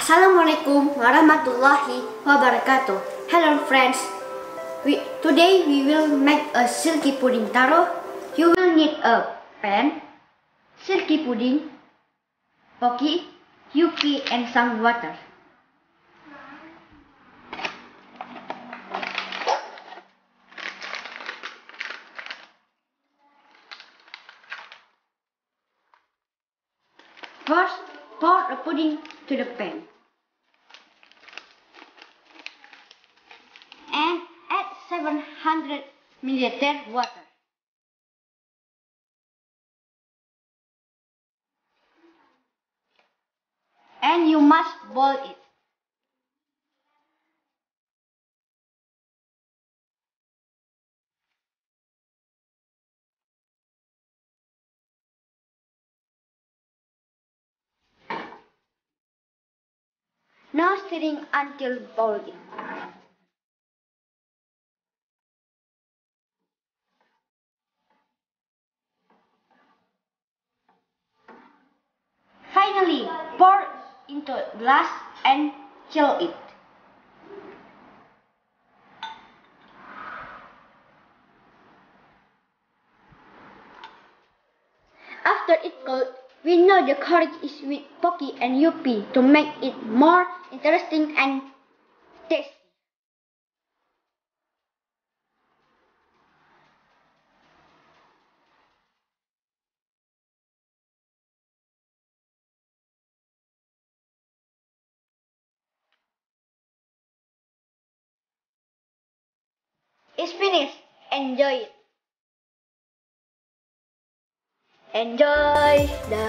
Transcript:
Assalamualaikum warahmatullahi wabarakatuh. Hello friends. Today we will make a silky pudding taro. You will need a pan, silky pudding, pocky, yupi and some water. First, pour the pudding to the pan and add 700 ml water. And you must boil it. Now stirring until boiling. Finally, pour into a glass and chill it. After it cold, we know the curry is with pocky and yupi to make it more interesting and tasty. It's finished. Enjoy it. Enjoy the